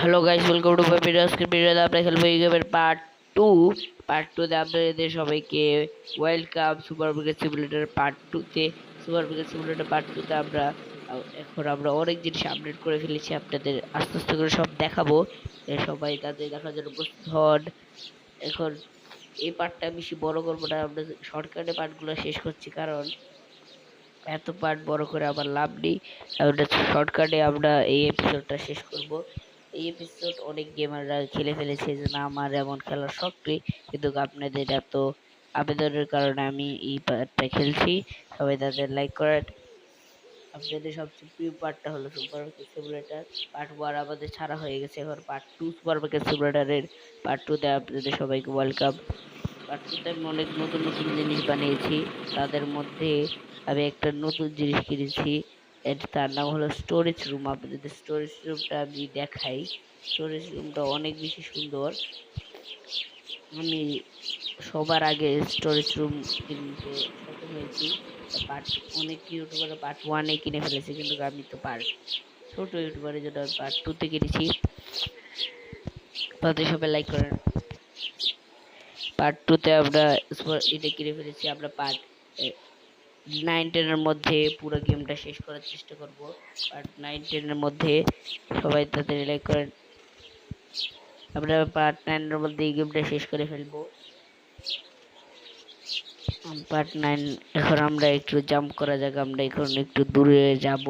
Hello guys, welcome to my video. আজকের ভিডিওতে আমরা খেলবো এই গেমের পার্ট টু তে আপনাদের সবাইকে welcome. Super market simulator part 2 তে আমরা এখন অনেক জিনিস আপডেট করে ফেলেছি, আপনাদের আস্তে আস্তে করে সব দেখাবো। সবাই তাদের দেখার জন্য প্রস্তুত হন। এখন এই পার্টটা বেশি বড় করবো না, আমরা শর্টকাটে পার্টগুলো শেষ করছি, কারণ এত পার্ট বড় করে আমার লাভ নেই। আমরা শর্টকাটে আমরা এই এপিসোডটা শেষ করব। এই এপিসোড অনেক গেমাররা খেলে ফেলেছে, যে না আমার এমন খেলার শখ নেই, কিন্তু আপনাদের এত আবেদনের কারণে আমি এই পার্টটা খেলছি। সবাই তাদের লাইক করেন। আপনাদের সবচেয়ে প্রিয় পার্টটা হলো সুপার মার্কেট সিমুলেটর পার্ট 1 আমাদের ছাড়া হয়ে গেছে, এখন পার্ট 2 সুপার মার্কেট সিমুলেটরের পার্ট 2তে আপনাদের সবাইকে ওয়েলকাম। পার্ট 2তে আমি অনেক নতুন নতুন জিনিস বানিয়েছি, তাদের মধ্যে আমি একটা নতুন জিনিস কিনেছি, তার নাম হলো স্টোরেজ রুম। আপনাদের স্টোরেজ রুমটা আমি দেখাই। স্টোরেজ রুমটা অনেক বেশি সুন্দর। আমি সবার আগে স্টোরেজ রুম কিনতে সক্ষম হয়েছি। পার্ট অনেক ইউটিউবার পার্ট 1 কিনে ফেলেছে, কিন্তু আমি তো ছোট ইউটিউবারের জন্য পার্ট 2তে কিনেছি। তাদের সবাই লাইক করেন। পার্ট 2তে আমরা এটা কিনে ফেলেছি। আমরা পার্ট 9-10 এর মধ্যে পুরো গেমটা শেষ করার চেষ্টা করব। পার্ট 9-10 এর মধ্যে সবাই তাদের লাইক করেন। আমরা পার্ট 9 এর মধ্যে এই গেমটা শেষ করে ফেলবো। পার্ট 9 এখন আমরা একটু জাম্প করা যাক, আমরা এখন একটু দূরে যাব।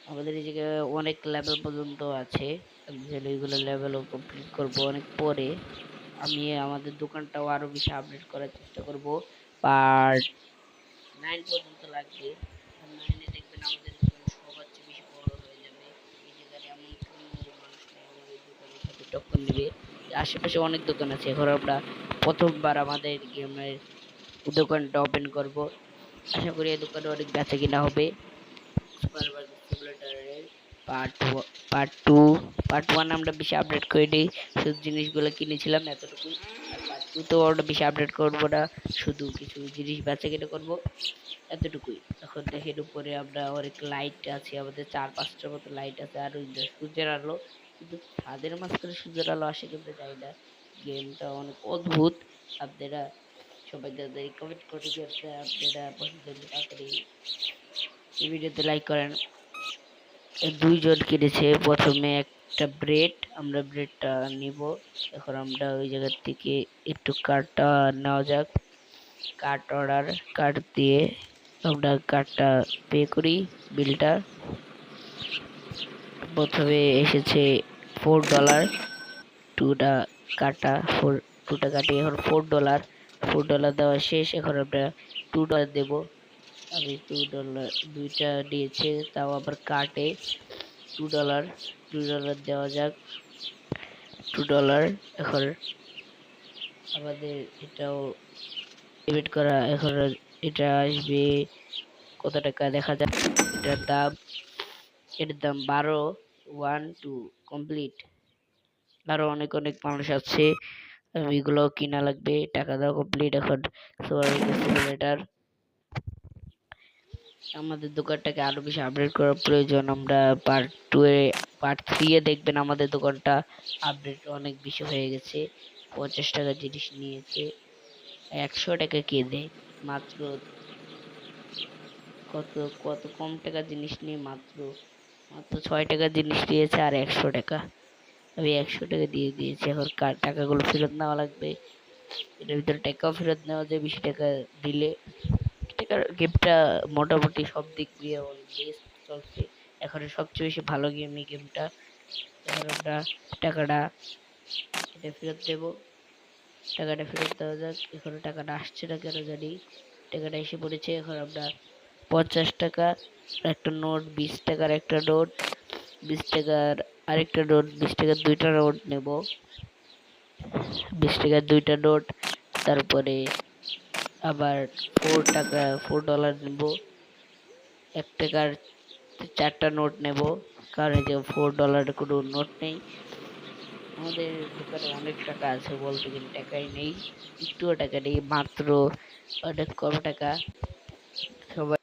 আমাদের এই জায়গায় অনেক লেভেল পর্যন্ত আছে, ওইগুলো লেভেলও কমপ্লিট করব অনেক পরে। আমি আমাদের দোকানটাও আরো বেশি আপডেট করার চেষ্টা করব। পার্ট 9 পর্যন্ত লাগবে। 9-এ দেখবেন আমাদের দোকান সবার চেয়ে বেশি বড় হয়ে যাবে। এই জায়গায় এমন কোনো মানুষ নেই আমার এই দোকানের সাথে টক্কর নেবে। আশেপাশে অনেক দোকান আছে, এখন আমরা প্রথমবার আমাদের গেমের দোকানটা ওপেন করব। আশা করি এই দোকানে অনেক বেচা কিনা হবে। সুপার মার্কেট সিমুলেটরের পার্ট পার্ট 2 পার্ট 1 আমরা বেশি আপডেট করিনি, শুধু জিনিসগুলো কিনেছিলাম এতটুকুই। আর পার্ট 2তেও আমরা বেশি আপডেট করব না, শুধু কিছু জিনিস বেচা কিনা করব, এতটুকুই। এখন দেখেন উপরে আমরা অনেক লাইট আছে, আমাদের 4-5টার মতো লাইট আছে, আর ওই সূর্যের আলো, কিন্তু ছাদের মাঝখানে সূর্যের আলো আসে কিন্তু যাই না। গেমটা অনেক অদ্ভুত। আপনারা সবাই তাদের কমেন্ট করে যে আপনারা পছন্দ হলে তাড়াতাড়ি এই ভিডিওতে লাইক করেন। দুইজন কিনেছে প্রথমে একটা ব্রেড, আমরা ব্রেডটা নিব। এখন আমরা ওই জায়গা থেকে একটু কার্ডটা নেওয়া যাক। কার্ড দিয়ে আমরা কার্ডটা পে করি। বিলটা প্রথমে এসেছে $4, টুটা কাটা টুটা কাটি, এখন $4 দেওয়া শেষ। এখন আমরা $2 দেব। আমি $2 দুইটা দিয়েছে, তাও আবার কাটে। $2 দেওয়া যাক। $2 এখন আমাদের এটাও ডেবিট করা। এখন এটা আসবে কত টাকা দেখা যাক। এটার দাম 12। 1-2 কমপ্লিট। আরো অনেক অনেক মানুষ আছে, এগুলো কিনা লাগবে, টাকা দেওয়া কমপ্লিট। এখন সিমুলেটর আমাদের দোকানটাকে আরো বেশি আপডেট করার প্রয়োজন। আমরা পার্ট 3 দেখবেন আমাদের দোকানটা আপডেট অনেক বেশি হয়ে গেছে। 50 টাকা জিনিস নিয়েছে, 100 টাকা কে দেয়? মাত্র কত কত কম টাকা জিনিস নিয়ে মাত্র 6 টাকা জিনিস দিয়েছে, আর 100 টাকা। আমি 100 টাকা দিয়ে দিয়েছি। এখন টাকাগুলো ফেরত নেওয়া লাগবে। এটার ভিতরে টাকাও ফেরত নেওয়া যায় 20 টাকা দিলে। গেমটা মোটামুটি সব দিক দিয়ে অনেক বেস্ট চলছে। এখন সবচেয়ে বেশি ভালো গেম এই গেমটা। এখন আমরা টাকাটা এটা ফেরত দেব। টাকাটা ফেরত দেওয়া যাক। এখন টাকাটা আসছে না কেন জানি, টাকাটা এসে পড়েছে। এখন আমরা 50 টাকা একটা নোট, 20 টাকার একটা নোট, 20 টাকার আরেকটা নোট, 20 টাকার দুইটা নোট নেব। 20 টাকার দুইটা নোট, তারপরে আবার $4 নেব। 1 টাকার 4টা নোট নেব, কারণ এই যে $4 কোনো নোট নেই। আমাদের দোকানে অনেক টাকা আছে বলতে গেলে, টাকাই নেই, একটুও টাকা নেই, মাত্র অনেক কম টাকা। সবাই